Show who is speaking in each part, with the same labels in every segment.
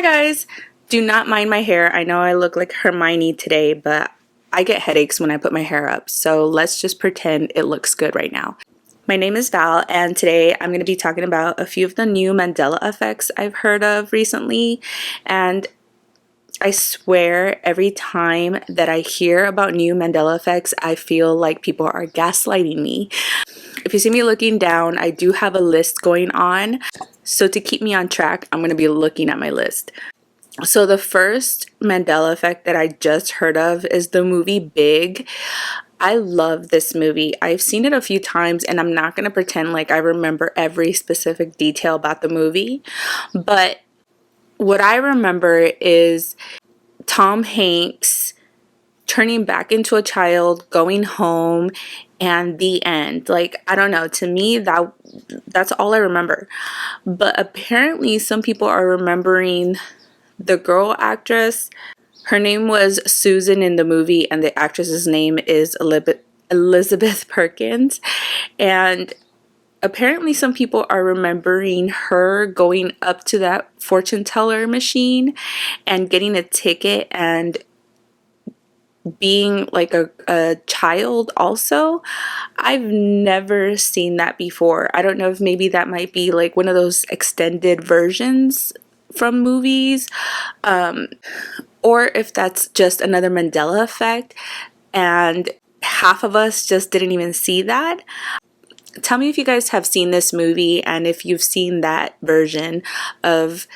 Speaker 1: guys, do not mind my hair. I know I look like Hermione today, but I get headaches when I put my hair up, so let's just pretend it looks good right now. My name is Val, and today I'm going to be talking about a few of the new Mandela effects I've heard of recently. And I swear every time that I hear about new Mandela effects, I feel like people are gaslighting me. If you see me looking down, I do have a list going on. So to keep me on track, I'm going to be looking at my list. So the first Mandela effect that I just heard of is the movie Big. I love this movie. I've seen it a few times, and I'm not going to pretend like I remember every specific detail about the movie. But what I remember is Tom Hanks turning back into a child, going home, and the end. Like, I don't know, to me that's all I remember. But apparently some people are remembering the girl actress. Her name was Susan in the movie, and the actress's name is Elizabeth Perkins. And apparently some people are remembering her going up to that fortune teller machine and getting a ticket and being like a child also. I've never seen that before. I don't know if maybe that might be like one of those extended versions from movies, or if that's just another Mandela effect and half of us just didn't even see that. Tell me if you guys have seen this movie and if you've seen that version of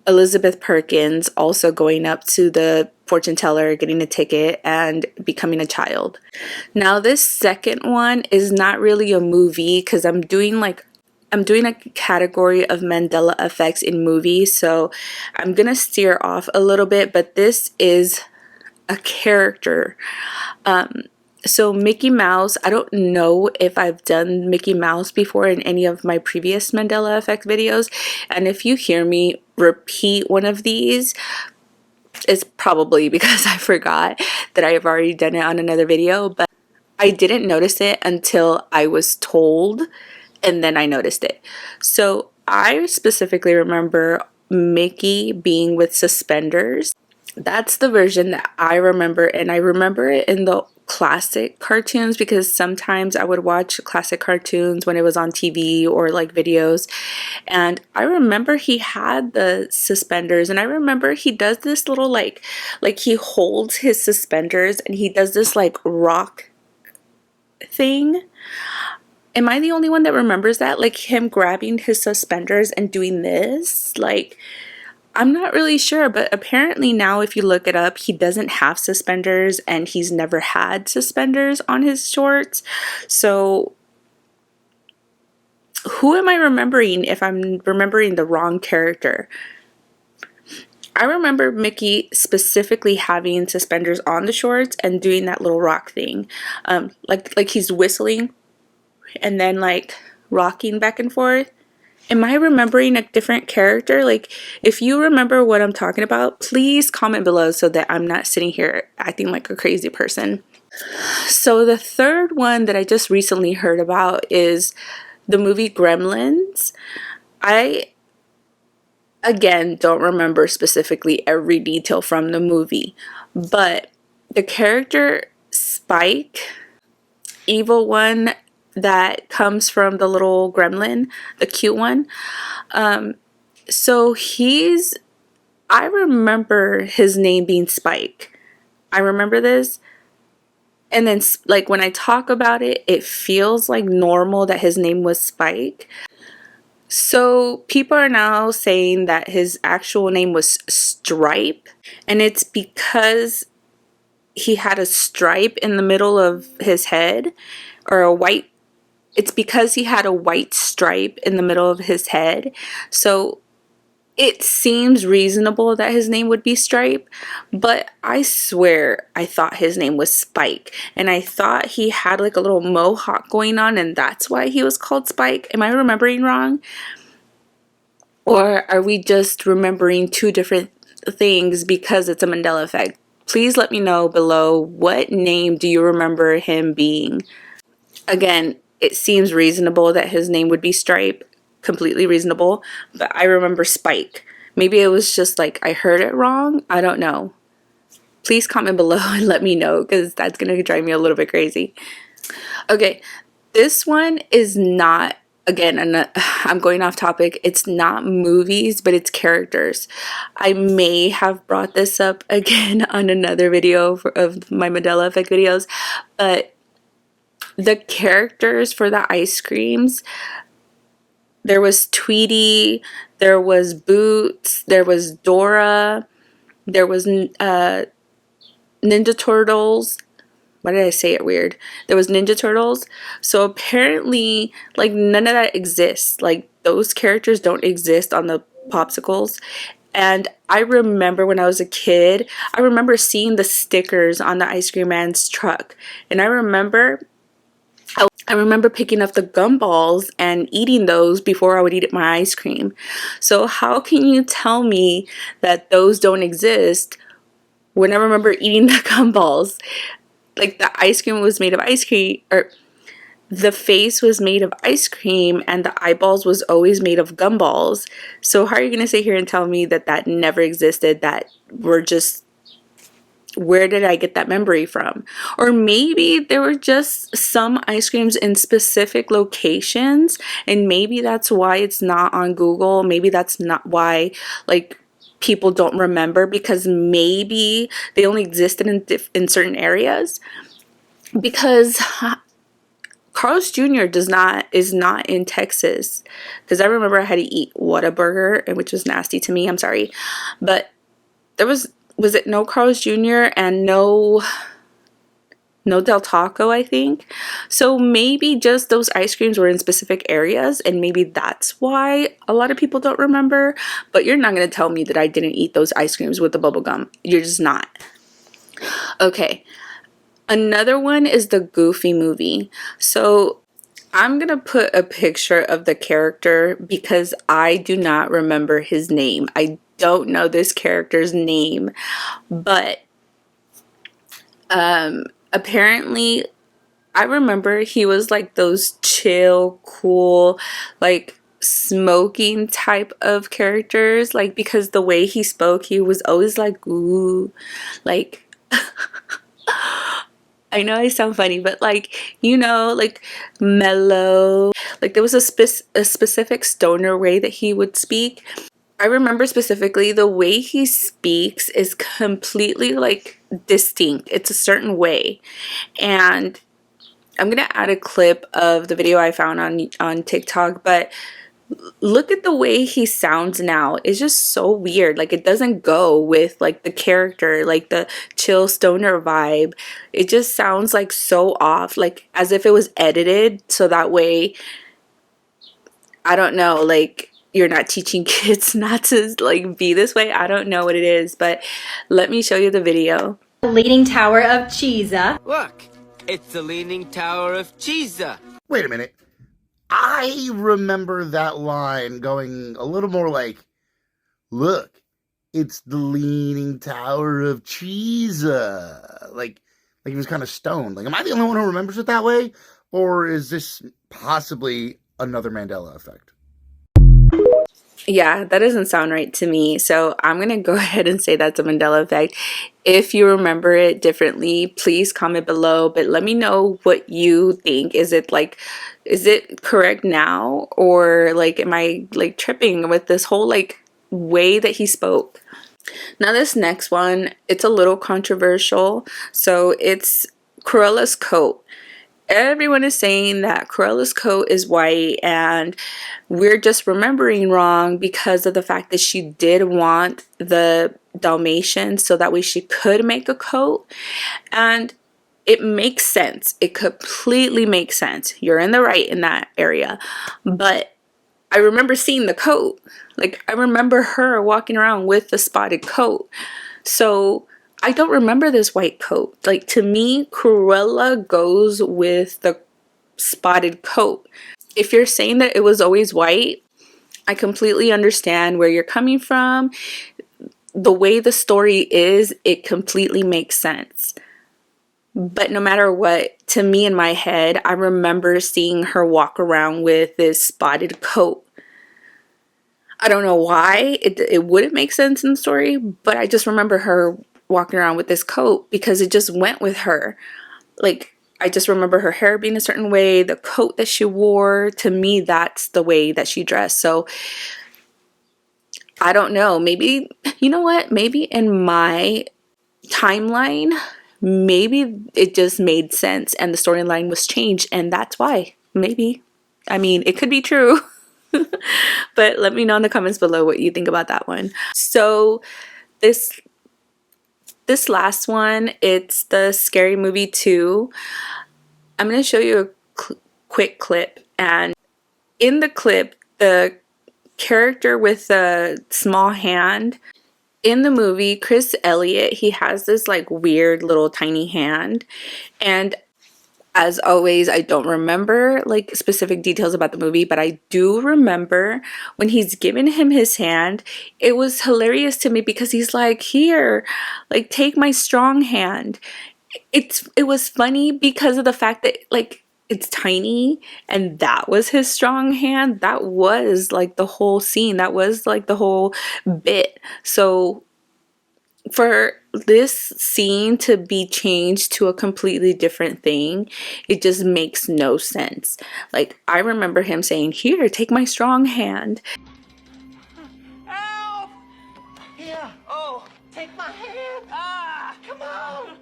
Speaker 1: Elizabeth Perkins also going up to the fortune teller, getting a ticket, and becoming a child. Now this second one is not really a movie because I'm doing a category of Mandela effects in movies, so I'm gonna steer off a little bit, but this is a character. So Mickey Mouse, I don't know if I've done Mickey Mouse before in any of my previous Mandela effect videos, and if you hear me repeat one of these, it's probably because I forgot that I have already done it on another video, but I didn't notice it until I was told, and then I noticed it. So I specifically remember Mickey being with suspenders. That's the version that I remember, and I remember it in the classic cartoons because sometimes I would watch classic cartoons when it was on TV or like videos, and I remember he had the suspenders, and I remember he does this little like he holds his suspenders and he does this like rock thing. Am I the only one that remembers that? Like him grabbing his suspenders and doing this? Like, I'm not really sure, but apparently now if you look it up, he doesn't have suspenders and he's never had suspenders on his shorts. So who am I remembering if I'm remembering the wrong character? I remember Mickey specifically having suspenders on the shorts and doing that little rock thing. Like he's whistling and then like rocking back and forth. Am I remembering a different character? Like, if you remember what I'm talking about, please comment below so that I'm not sitting here acting like a crazy person. So the third one that I just recently heard about is the movie Gremlins. I, again, don't remember specifically every detail from the movie, but the character Spike, evil one that comes from the little gremlin, the cute one. So I remember his name being Spike. I remember this. And then like when I talk about it, it feels like normal that his name was Spike. So people are now saying that his actual name was Stripe, and it's because he had a stripe in the middle of his head, or it's because he had a white stripe in the middle of his head. So it seems reasonable that his name would be Stripe, but I swear I thought his name was Spike, and I thought he had like a little mohawk going on and that's why he was called Spike. Am I remembering wrong? Or are we just remembering two different things because it's a Mandela effect? Please let me know below, what name do you remember him being? Again, it seems reasonable that his name would be Stripe, completely reasonable, but I remember Spike Maybe it was just like I heard it wrong. I don't know. Please comment below and let me know, because that's gonna drive me a little bit crazy. Okay, this one is not, again, I'm going off topic. It's not movies, but it's characters. I may have brought this up again on another video of my Mandela effect videos, but the characters for the ice creams, there was Tweety, there was Boots, there was Dora, there was Ninja Turtles. Why did I say it weird? There was Ninja Turtles. So apparently, like, none of that exists. Like, those characters don't exist on the popsicles. And I remember when I was a kid, I remember seeing the stickers on the ice cream man's truck. And I remember picking up the gumballs and eating those before I would eat my ice cream. So how can you tell me that those don't exist when I remember eating the gumballs? Like, the ice cream was made of ice cream, or the face was made of ice cream, and the eyeballs was always made of gumballs. So how are you going to sit here and tell me that that never existed, that we're just, where did I get that memory from? Or maybe there were just some ice creams in specific locations, and maybe that's why it's not on Google. Maybe that's not why, like, people don't remember, because maybe they only existed in certain areas. Because Carl's Jr. is not in Texas, because I remember I had to eat Whataburger, which was nasty to me. I'm sorry, but there was it no Carl's Jr. and no Del Taco, I think. So maybe just those ice creams were in specific areas, and maybe that's why a lot of people don't remember. But you're not going to tell me that I didn't eat those ice creams with the bubble gum. You're just not. Okay. Another one is the Goofy movie. So I'm going to put a picture of the character because I do not remember his name. I don't know this character's name, but apparently I remember he was like those chill, cool, like smoking type of characters, like, because the way he spoke, he was always like, ooh, like I know I sound funny, but like, you know, like mellow. Like, there was a specific stoner way that he would speak. I remember specifically the way he speaks is completely like distinct. It's a certain way. And I'm going to add a clip of the video I found on TikTok, but look at the way he sounds now. It's just so weird. Like, it doesn't go with like the character, like the chill stoner vibe. It just sounds like so off, like as if it was edited so that way, I don't know, like, you're not teaching kids not to like be this way. I don't know what it is, but let me show you the video.
Speaker 2: Leaning Tower of Cheesa.
Speaker 3: Look, it's the Leaning Tower of Cheesa.
Speaker 4: Wait a minute. I remember that line going a little more like, look, it's the Leaning Tower of Cheesa. Like he was kind of stoned. Like, am I the only one who remembers it that way? Or is this possibly another Mandela effect?
Speaker 1: Yeah, that doesn't sound right to me. So I'm going to go ahead and say that's a Mandela effect. If you remember it differently, please comment below. But let me know what you think. Is it correct now? Or like, am I like tripping with this whole like way that he spoke? Now this next one, it's a little controversial. So it's Cruella's coat. Everyone is saying that Cruella's coat is white, and we're just remembering wrong because of the fact that she did want the Dalmatian so that way she could make a coat. And it makes sense. It completely makes sense. You're in the right in that area. But I remember seeing the coat. Like, I remember her walking around with the spotted coat. So I don't remember this white coat. Like, to me, Cruella goes with the spotted coat. If you're saying that it was always white, I completely understand where you're coming from. The way the story is, it completely makes sense. But no matter what, to me in my head, I remember seeing her walk around with this spotted coat. I don't know why it wouldn't make sense in the story, but I just remember her walking around with this coat because it just went with her. Like, I just remember her hair being a certain way, the coat that she wore. To me, that's the way that she dressed. So I don't know. Maybe, you know what? Maybe in my timeline, maybe it just made sense and the storyline was changed, and that's why. Maybe. I mean, it could be true. But let me know in the comments below what you think about that one. So this last one, it's the Scary Movie 2. I'm going to show you a quick clip, and in the clip, the character with the small hand in the movie, Chris Elliott, he has this like weird little tiny hand, and as always, I don't remember like specific details about the movie, but I do remember when he's giving him his hand, it was hilarious to me because he's like, here, like take my strong hand. It was funny because of the fact that like it's tiny and that was his strong hand. That was like the whole scene. That was like the whole bit. So for this scene to be changed to a completely different thing, it just makes no sense. Like, I remember him saying, here, take my strong hand.
Speaker 5: Help! Here. Oh. Take my hand. Ah! Come on!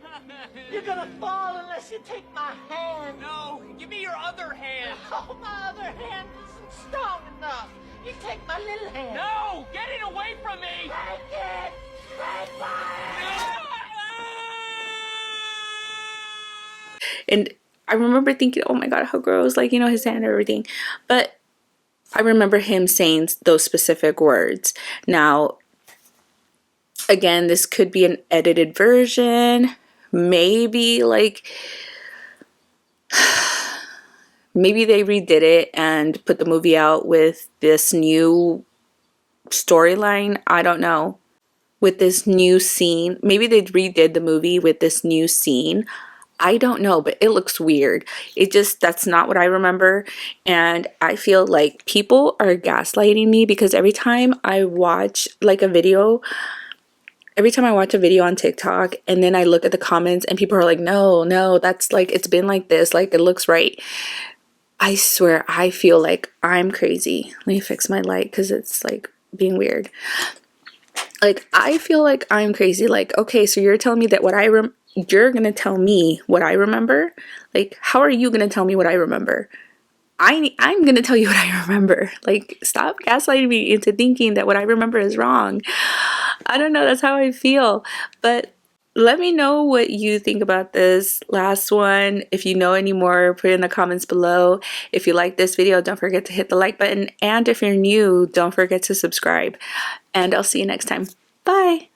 Speaker 5: You're gonna fall unless you take my hand. No, give me your other hand. Oh, my other hand isn't strong enough. You take my little hand. No! Get it away from me! Take it! Take my hand!
Speaker 1: And I remember thinking, oh my god, how gross, like, you know, his hand and everything. But I remember him saying those specific words. Now, again, this could be an edited version. Maybe like maybe they redid it and put the movie out with this new storyline. I don't know. With this new scene. Maybe they redid the movie with this new scene. I don't know, but it looks weird. It just, that's not what I remember. And I feel like people are gaslighting me because every time I watch like a video, every time I watch a video on TikTok and then I look at the comments and people are like, no, that's like, it's been like this, like it looks right. I swear, I feel like I'm crazy. Let me fix my light because it's like being weird. Like, I feel like I'm crazy. Like, okay, so you're telling me that you're gonna tell me what I remember? Like, how are you gonna tell me what I remember? I'm gonna tell you what I remember. Like, stop gaslighting me into thinking that what I remember is wrong. I don't know, that's how I feel. But let me know what you think about this last one. If you know any more, put it in the comments below. If you like this video, don't forget to hit the like button. And if you're new, don't forget to subscribe. And I'll see you next time. Bye!